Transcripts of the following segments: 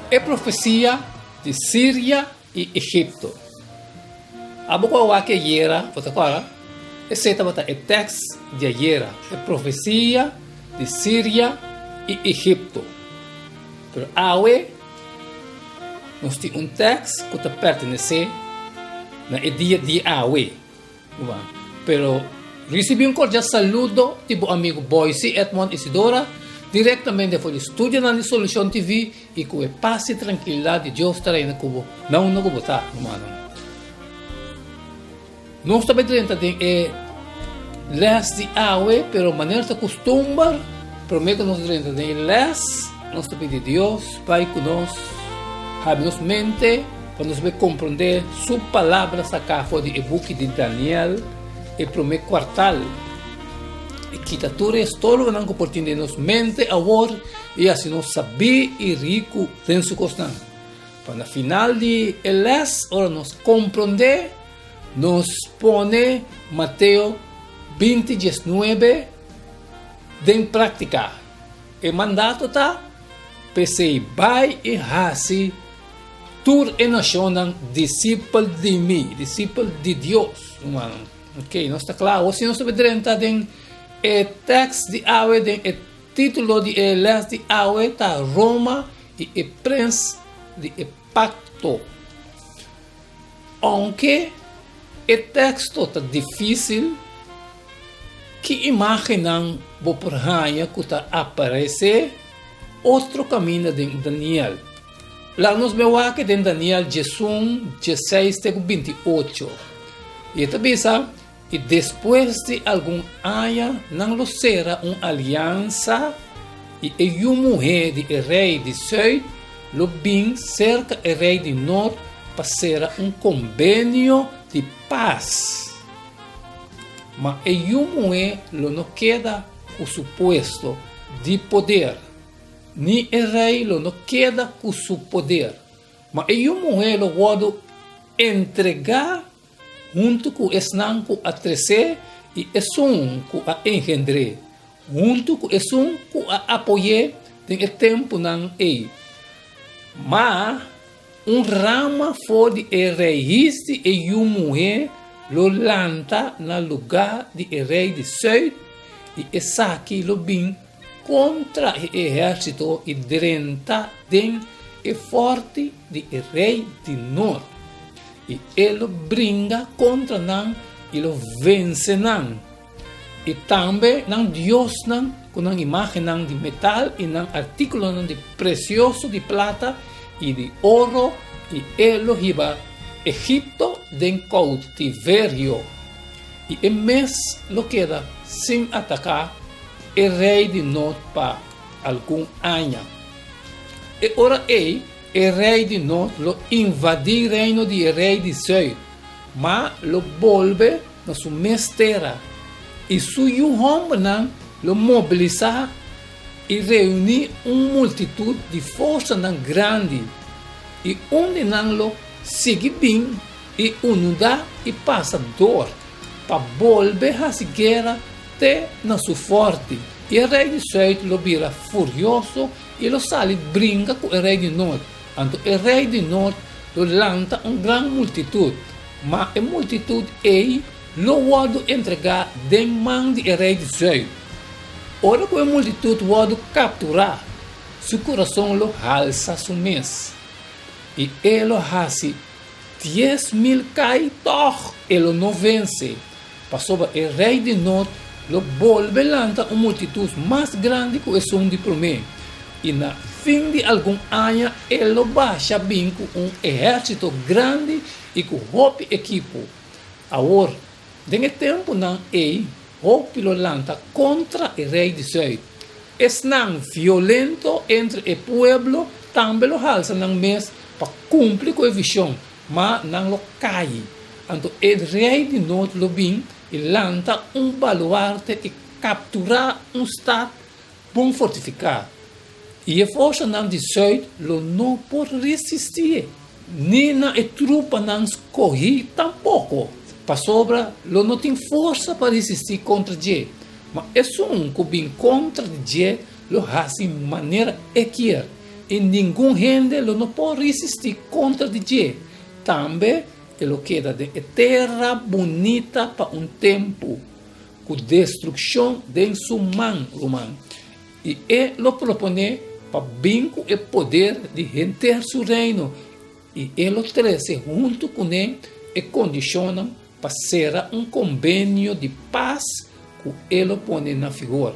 É profecia de Síria e Egipto. A boca que era, agora, é texto de era, é profecia de Síria e Egipto. Pero awe, nós temos um texto que pertence na dia de awe. Pero recebi um cordial saludo tipo amigo Boise, Edmond Isidora, diretamente do estúdio na Solution TV e com a paz e tranquilidade de Deus estará na cubo. Não botar, mano. Nós também temos les de awe, pero maneira de costumar, prometo nós temos les, nós pedimos de Deus, Pai conosco, abre-nos mente, para nos compreender sua palavra acá fora do e-book de Daniel, e prometo quartal. E quitatura é todo o que oportunidade nos mente agora, e assim nós saber e rico em sua constante. Para no final de les, ora nós compreender, nos põe Mateus 20:19 em prática. O mandato está, pensei, vai e raci, tur e nacionam discípulo de mim, discípulo de Deus. Ok, não está claro. Se nós estamos em o texto de awe, o título de les de awe está Roma e o Prince de Pacto. Aunque o texto está difícil, que imaginam por raia que está aparece outro caminho de Daniel. Lá nos vemos que em Daniel 16:28. E também sabe, e depois de algum ano, não será uma aliança e uma mulher de rei de sul, lo bem cerca o rei de norte, para ser um convênio de paz. Mas uma mulher não queda o suposto de poder. Nem o rei não queda com o seu poder. Mas uma mulher lo pode entregar junto com o esnanco a crescer e o som com a engendrar. Junto com o som com a apoiar em tempo não é. Mas rama fora de raiz e uma mulher lo lanta no lugar de rei de sul e essa aqui lo bem contra o exército e direnta den e forte de rei de norte e ele brinca contra nan e lo vence nan e também nan Deus nan com nan imagem nan de metal e nan artículo nan de precioso de plata e de ouro e ele riba Egipto de cautiverio e em mês lo queda sem atacar o rei de norte para algum ano. E ora o rei de norte lo invadiu o reino de rei de sul, mas lo volve na sua mestera e seu homem não lo mobilizar e reunir uma multitud de força não grande e onde não lo sigue bem e unidade e passador para volver a guerra até na sua forte. E o rei de sul lo vira furioso e lo sale brinca com o rei de norte. Então o rei de norte lo lança uma grande multitud, mas a multitud lo pode entregar de mão do rei de sul. Ora que a multitud pode capturar, seu coração lo alça su mês. E ele hace 10.000 cai toch, ele não vence. Passou o rei de norte, lo volve lança uma multitud mais grande que o som de promê. E na fim de algum ano, ele baixa bem com exército grande e com roupa equipo. Agora, nesse tempo não roupa lo lança contra o rei de sul. É não violento entre o povo, também lo alça na mês para cumprir com a visão, mas não lo cai. Então, o rei de norte lo bem e lança baluarte e capturar estado bom fortificado. E a força não de sul lo não pode resistir. Nem na trupa não corre tampouco. Para sobra, lo não tem força para resistir contra Jé. Mas é só que bem contra Jé lo faz de maneira equer. e nenhum gente não pode resistir contra Deus. Também ele queda de terra bonita para um tempo, com destruição de sua mão, romano. E ele propõe para vir com o poder de render seu reino. E ele traz junto com ele e condiciona para ser um convênio de paz que ele põe na figura.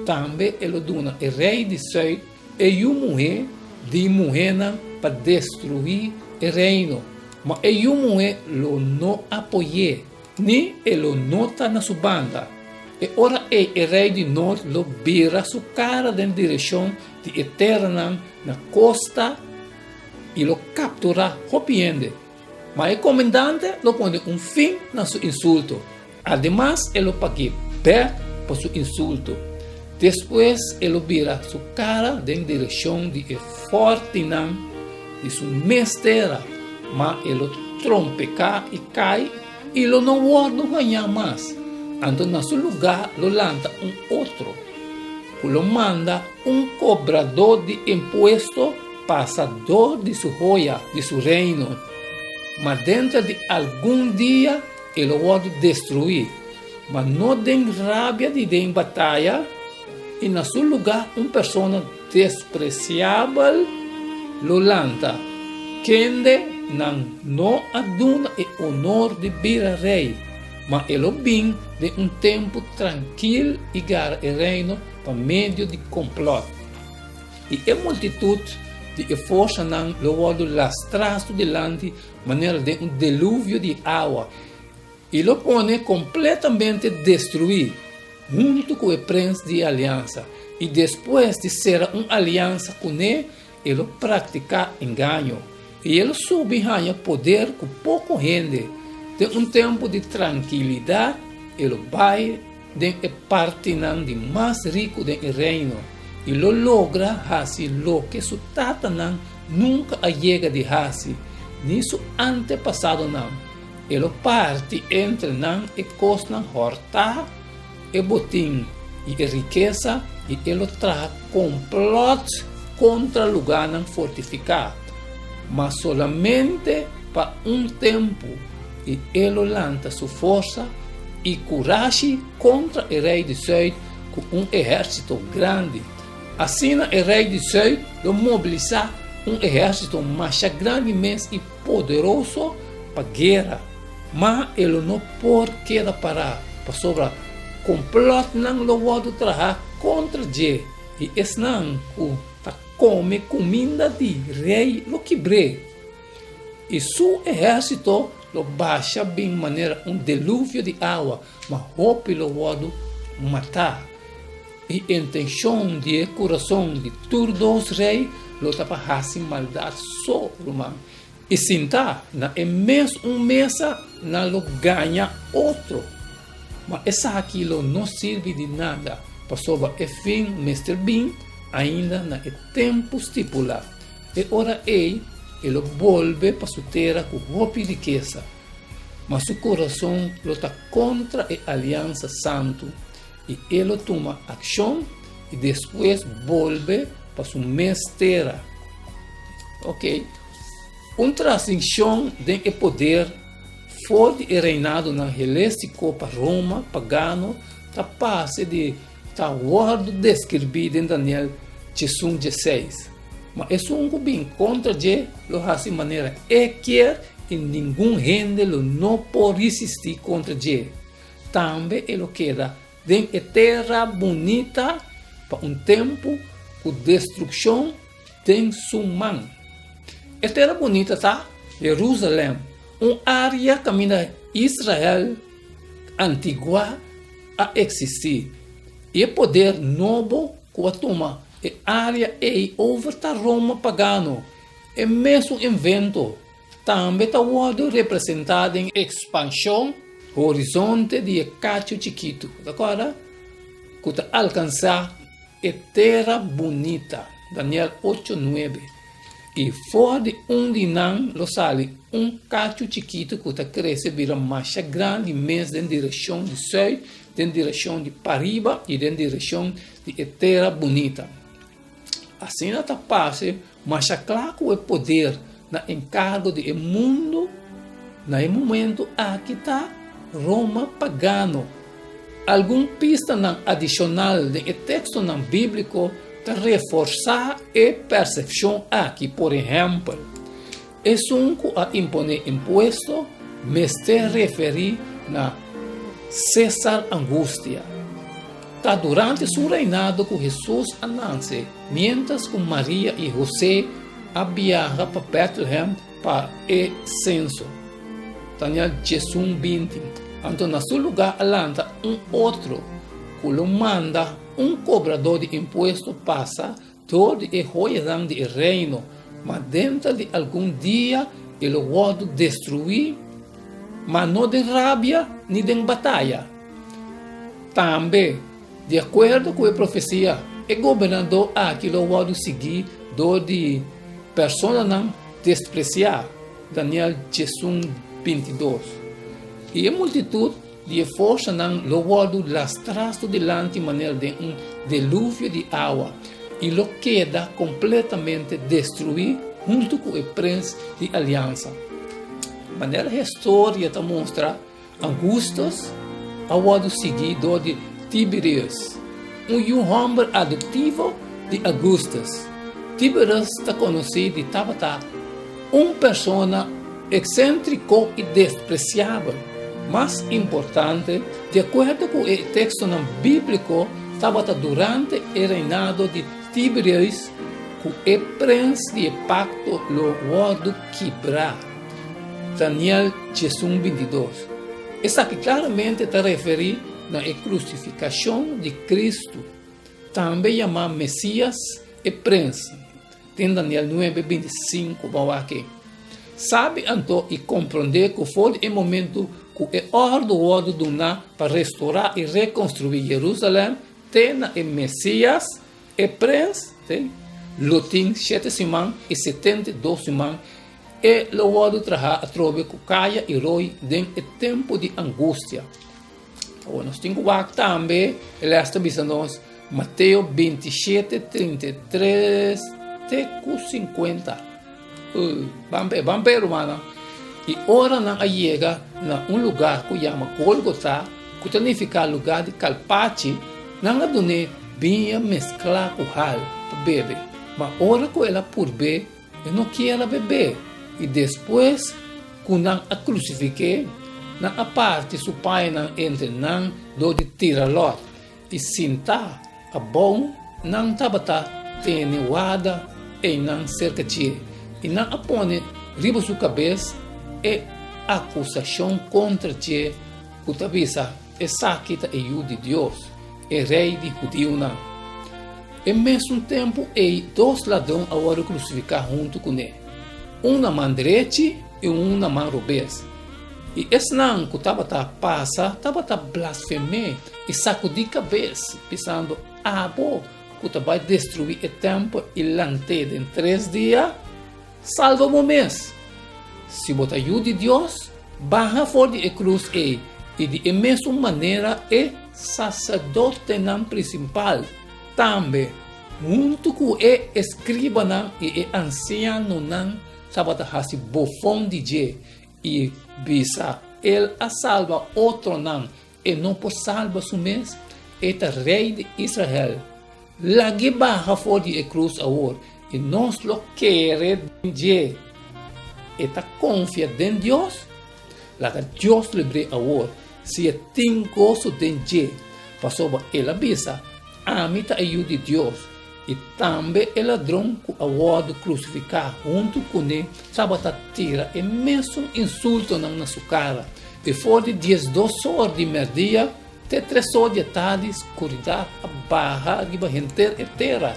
Também ele dá o rei de Sul e uma mulher de mulher para destruir o reino. Mas a mulher não apoia, nem ele não está na sua banda. E ora o rei de norte lo vira sua cara em direção de eterna na costa e lo captura rápidamente. Mas o comandante lo põe fim na seu insulto. Además, ele paga perto por seu insulto. Depois, ele vira sua cara em direção de fortuna de sua mestra. Mas ele trompeca e cai e ele não guarda ganhar mais. Então, na seu lugar, lo lança outro. Lo manda cobrador de imposto, passador de sua joia, de seu reino. Mas dentro de algum dia, ele vai destruir. Mas não tem rabia de ter batalha. E na seu lugar, uma pessoa despreciável lo lança. Quem não aduna o honor de vir rei. Mas ele vem de um tempo tranquilo e gara o reino para meio de complot. E a multitud de força não lo lastrasto delante, maneira de um delúvio de água. E lo põe completamente destruído, junto com o príncipe de aliança. E depois de ser uma aliança com ele pratica engano. E ele subganha poder com pouco gente. De um tempo de tranquilidade, ele vai de parte de mais rico do reino. E lo logra fazer lo que su tata nunca chega de fazer, nem su antepassado não. Ele parte entre e costa horta e botim e riqueza e ele traz complot contra lugar fortificado, mas solamente para um tempo. E ele lança sua força e coragem contra o rei de Sul com um exército grande. Assim, o rei de Sul mobiliza um exército mais grande e poderoso para a guerra. Mas ele não pode quedar parado para sobre complot não lo pode trabalhar contra ele. E esse não come comida de rei lo quebre. E seu exército lo baixa bem maneira delúvio de água, mas roupa lo pode matar. E a intenção de coração de todos os reis lo tapa fazer maldade só, romano. E sinta na mesma mesa na lo ganha outro. Mas essa aqui não serve de nada, para sobre o fim Mr. Bean ainda no tempo estipulado. E ora ele volve para sua terra com roupa e riqueza. Mas seu coração está contra a aliança santa. E ele toma ação e depois volve para sua mestra. Ok? Uma transição de poder forte e reinado na helêstico para Roma, pagano, está passe de word descrito em Daniel 16. Mas é um bem contra de lo hace maneira quer e nenhum gente não pode resistir contra de. Também ele queda em terra bonita para um tempo com destruição de sua mão. A terra bonita está Jerusalém, uma área caminha Israel antiga a existir. E o poder novo que toma a área e over a Roma pagano. É mesmo invento. Também está representado em expansão, horizonte de cacho chiquito, d'accordo? Que está alcançar a terra bonita. Daniel 8:9. E fora de não lo sale cacho chiquito que está cresce vira mais grande, mais em direção de sul, em direção de Pariba e em direção de terra bonita. Assim está passe mas é claro que o poder na encargo do mundo, no momento aqui está Roma pagano. Algum pista não adicional de texto não bíblico para reforçar a percepção aqui, por exemplo, é único a imponer imposto, mas se referir na César Angústia. Tá durante seu reinado que Jesus anuncie, mientras que Maria e José viajam para Bethlehem para o censo. Daniel Jesus 20. Então, na seu lugar, alanta outro, que lo manda cobrador de imposto passa todo o roedão do reino, mas dentro de algum dia ele pode destruir, mas não de rabia nem de batalha. Também, de acordo com a profecia, o governador aquilo pode seguir do de pessoa não despreciar. Daniel 22. E a multitud de força não lo pode lastrar delante maneira de dilúvio de água e lo queda completamente destruído junto com o príncipe de aliança. Maneira a história te mostra Augustus ao seguidor de Tiberius, homem adotivo de Augustus. Tiberius está conhecido de Tabata, pessoa excêntrico e despreciável, mas importante, de acordo com o texto bíblico, Tabata durante o reinado de Tiberius, que o príncipe de pacto lo pode quebrar. Daniel 22. Essa aqui claramente está referindo na crucificação de Cristo, também chamado Messias e Príncipe. Tem Daniel 9:25, aqui. Sabe então e compreender que foi o momento que é ordem do para restaurar e reconstruir Jerusalém, tem o Messias e Príncipe, lo tem 7 semanas e 72 semanas, e lo pode trazer a trove que caia e roi dentro do tempo de angústia. Nós temos que também, ele está dizendo, Mateus 27, 33, até 50. Vamos ver, irmão. E ora não chega em lugar que chama Golgotha, que significa lugar de calpate, não é donde vinha mesclar com hal para beber. Mas ora que ela por beber, eu não quero beber. E depois, quando a crucifiquei, na parte seu pai não entra não do de tiralot e sinta a bom não tabata tenuada e não cerca de e não apone riba sua cabeça e acusação contra ti que tabisa e saquita e o de Deus e rei de judeu não. E mesmo tempo e 2 ladrões agora crucificar junto com ele, na mão direita e na mão revés. E esse não que estava a blasfemar e sacudir a cabeça, pensando, bom, que vai destruir o tempo e lanter em 3 dias, salva o mês. Se você ajuda Deus, barra fora de cruz e de mesma maneira é sacerdote não principal, também, junto com o escriba não e o anciano não, estava a bofão de Deus. E bisa ele a salva outro não e não pode salvar o mês é rei de Israel lá que barra fora de cruz agora e nós lo queremos de e confia em Deus lá que Deus livre agora se tem gosto de Deus passou ele bisa a mim tá ajuda de Deus e também o ladrão que agora crucificar junto com ele, sabe a tira e mesmo insulto na sua cara. E fora de 12 horas de meio-dia, até 3 horas de tarde, escuridão, a barra de gente inteira.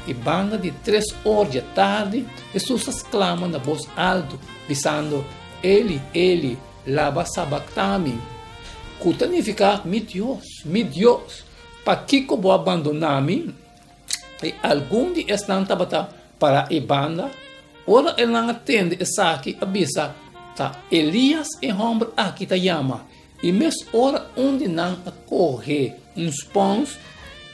E banda de 3 horas de tarde, Jesus exclama na voz alta, dizendo, Ele, lava sabactami. Que significa, meu Deus, para que eu vou abandonar-me? E algum de estão para a banda, ora ele não atende essa aqui, avisa, Elias e homem aqui te chama, e mesmo ora onde não corre uns pães,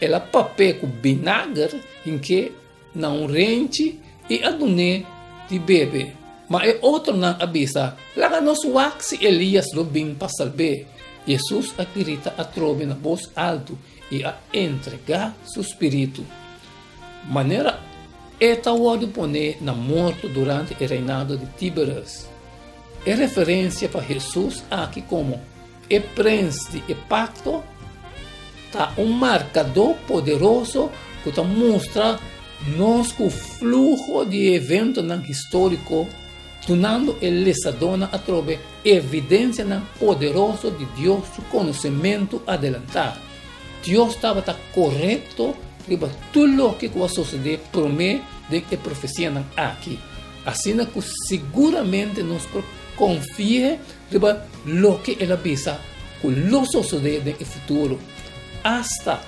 ela papel com vinagre, em que não rente, e adune de bebê. Mas é outro não avisa, laga nos wak se Elias lo bem para salvar. Jesus acredita a trove na voz alto e a entregar seu espírito. Maneira esta word pone na morte durante o reinado de Tiberias. É referência para Jesus aqui como o príncipe de pacto, tá marcador poderoso que mostra nos o fluxo de evento histórico, tornando el lesadona a trove evidência poderoso de Deus, seu conhecimento adelantado. Deus estava correto para tudo o que vai suceder por meio de que profecia aqui. Assim que seguramente nos confia para o que ele avisa que lo suceder no futuro. Hasta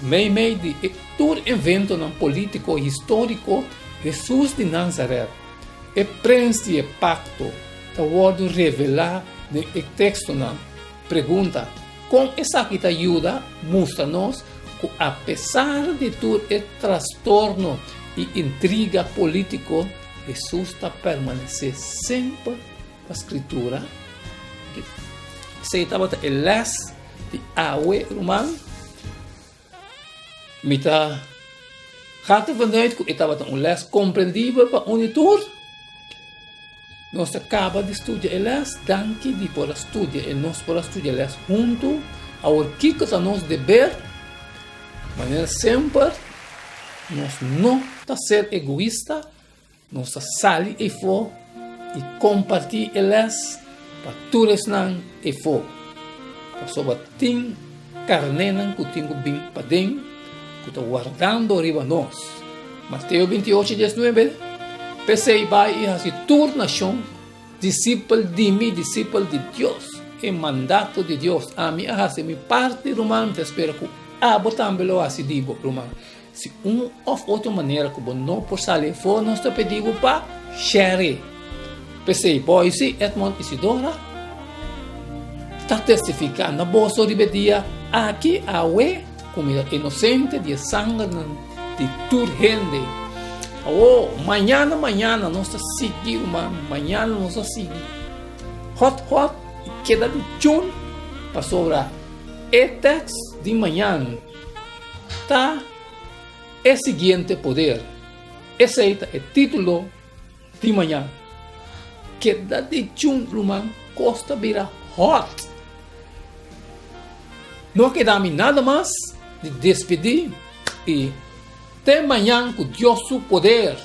meio de todo evento político e histórico, Jesus de Nazaré, o príncipe de pacto, pode revelar no texto, pergunta, com essa que te ajuda, mostra-nos que apesar de todo o transtorno e intriga político, Jesus está permanecer sempre na Escritura. Se estava el les de awe romano, mita gaat vanuit que estava les compreendível para unitor. Nós acaba de estudar el les, danke de por estudar, e nós por estudar les junto, agora que a nós dever, maneira sempre, nós não está ser egoísta, nós sair e for e compartilhar el les para todos não e for. Sobre ting carne que tenho bem para dentro, que estou guardando arriba nós. Mateus 28:19. Pensei vai e assim toda nação, discípulo de mim, discípulo de Deus, é mandato de Deus. A mim assim minha parte romano te espera que também assim digo romano. Se ou outra maneira que não por sair fora, nós te pedimos para share. Pensei, boy, se Edmond Isidora está testificando na bolsa de dia aqui a ué comida inocente de sangue de toda gente. Oh, amanhã nós está seguindo, amanhã nós está seguindo. Hot e queda de chun para sobrar. E texto de manhã tá é seguinte poder. Esse é o título de manhã. Queda de chun, romano, costa vira hot. Não queda-me nada mais de despedir e até amanhã com Deus seu poder.